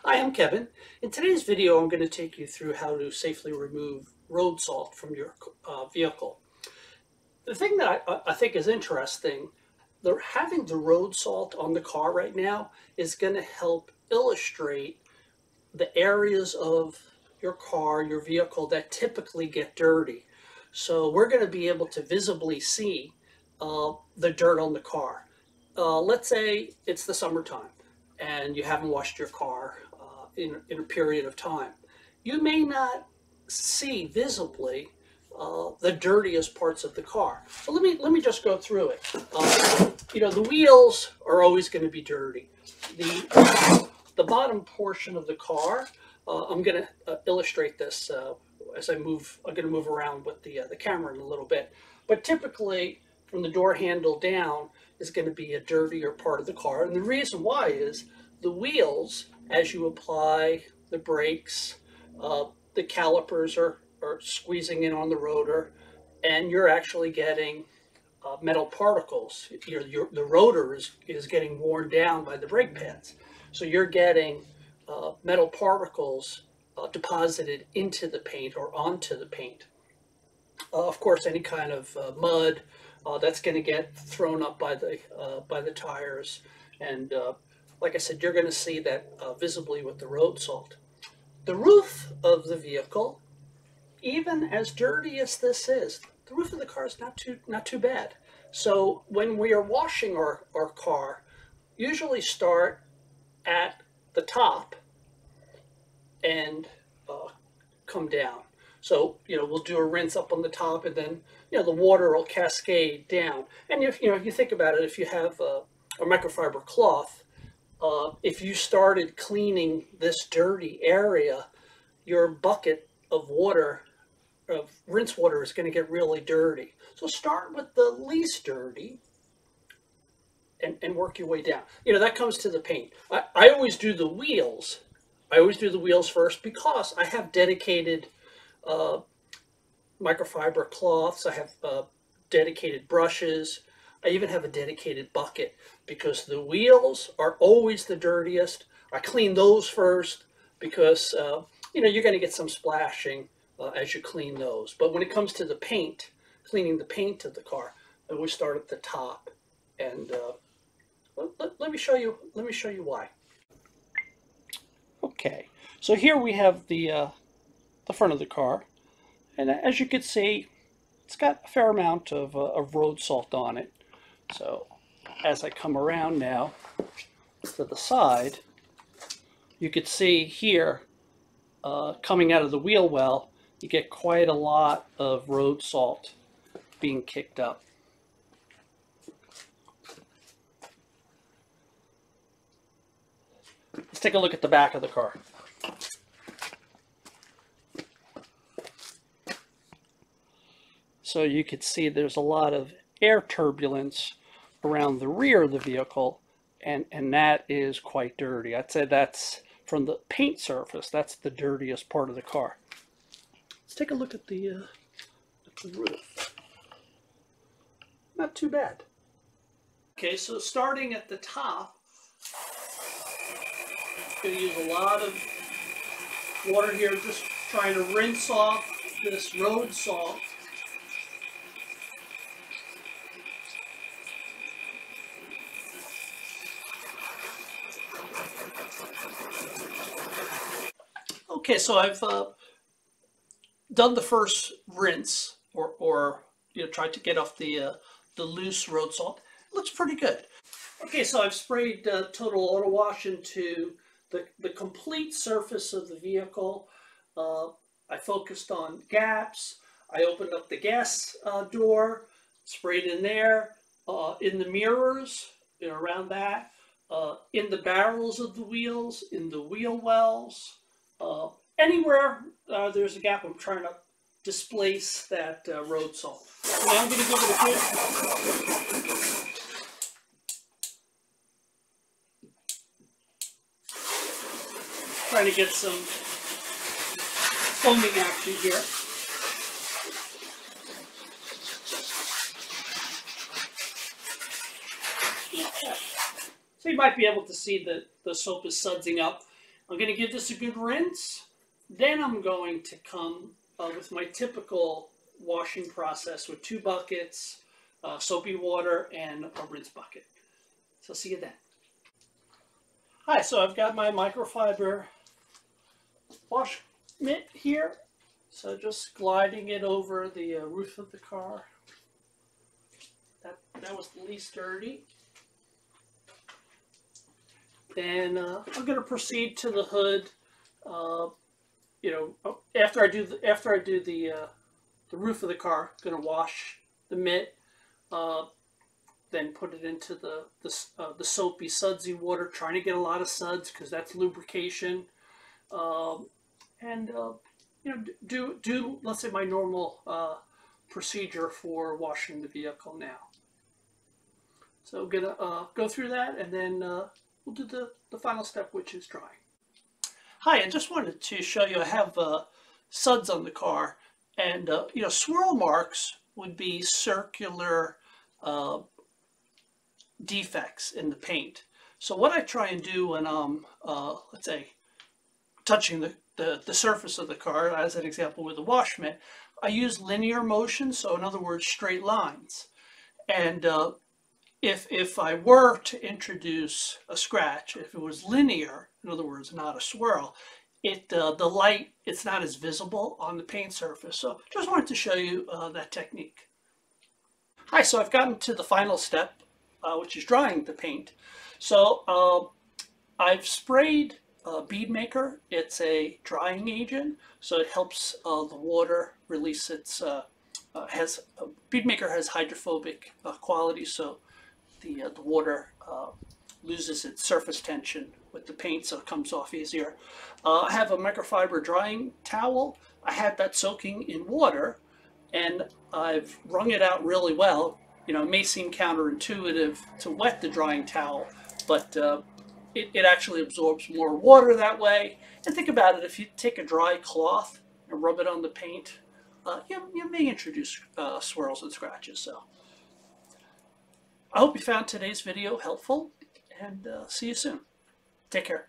Hi, I'm Kevin. In today's video, I'm going to take you through how to safely remove road salt from your vehicle. The thing that I think is interesting, having the road salt on the car right now is going to help illustrate the areas of your car, your vehicle that typically get dirty. So we're going to be able to visibly see the dirt on the car. Let's say it's the summertime and you haven't washed your car in a period of time. You may not see visibly the dirtiest parts of the car. So let me just go through it. The wheels are always going to be dirty. The bottom portion of the car, I'm going to illustrate this as I move. I'm going to move around with the camera in a little bit. But typically, from the door handle down is going to be a dirtier part of the car. And the reason why is the wheels, as you apply the brakes, the calipers are squeezing in on the rotor, and you're actually getting metal particles. The rotor is getting worn down by the brake pads. So you're getting metal particles deposited into the paint or onto the paint. Of course, any kind of mud that's going to get thrown up by the tires, and like I said, you're going to see that visibly with the road salt. The roof of the vehicle, even as dirty as this is, the roof of the car is not too bad. So when we are washing our car, usually start at the top and come down. So, we'll do a rinse up on the top, and then, the water will cascade down. And if you think about it, if you have a microfiber cloth, if you started cleaning this dirty area, your bucket of water, of rinse water, is going to get really dirty. So start with the least dirty and work your way down. That comes to the paint. I always do the wheels. I always do the wheels first because I have dedicated microfiber cloths. I have dedicated brushes. I even have a dedicated bucket because the wheels are always the dirtiest. I clean those first because you're going to get some splashing as you clean those. But when it comes to the paint, cleaning the paint of the car, I always start at the top. And let me show you why. Okay, so here we have the front of the car, and as you can see, it's got a fair amount of road salt on it. So as I come around now to the side, you can see here, coming out of the wheel well, you get quite a lot of road salt being kicked up. Let's take a look at the back of the car. So you can see there's a lot of air turbulence around the rear of the vehicle, and that is quite dirty. I'd say that's from the paint surface, that's the dirtiest part of the car. Let's take a look at the roof. Not too bad. Okay, so starting at the top, I'm going to use a lot of water here, just trying to rinse off this road salt. Okay, so I've done the first rinse, or tried to get off the loose road salt. It looks pretty good. Okay, so I've sprayed Total Auto Wash into the complete surface of the vehicle. I focused on gaps. I opened up the gas door, sprayed in there, in the mirrors, around that, in the barrels of the wheels, in the wheel wells. Anywhere there's a gap, I'm trying to displace that road salt. So now I'm going to give it a good... Trying to get some foaming action here. So you might be able to see that the soap is sudsing up. I'm going to give this a good rinse. Then I'm going to come with my typical washing process with 2 buckets, soapy water, and a rinse bucket. So see you then. Hi, so I've got my microfiber wash mitt here. So just gliding it over the roof of the car. That was the least dirty. Then I'm going to proceed to the hood. After I do the roof of the car, I'm going to wash the mitt. Then put it into the soapy, sudsy water, trying to get a lot of suds because that's lubrication. And do let's say my normal procedure for washing the vehicle now. So I'm gonna go through that, and then we'll do the final step, which is drying. Hi, I just wanted to show you I have suds on the car, and swirl marks would be circular defects in the paint. So what I try and do when I'm let's say touching the surface of the car, as an example with the wash mitt, I use linear motion, so in other words straight lines. And if I were to introduce a scratch, if it was linear, in other words not a swirl, the light, it's not as visible on the paint surface. So just wanted to show you that technique. Hi, so I've gotten to the final step, which is drying the paint. So I've sprayed bead maker. It's a drying agent, so it helps the water release its bead maker has hydrophobic qualities, so the water loses its surface tension with the paint, so it comes off easier. I have a microfiber drying towel. I had that soaking in water, and I've wrung it out really well. It may seem counterintuitive to wet the drying towel, but it actually absorbs more water that way. And think about it, if you take a dry cloth and rub it on the paint, you may introduce swirls and scratches. So I hope you found today's video helpful, and see you soon. Take care.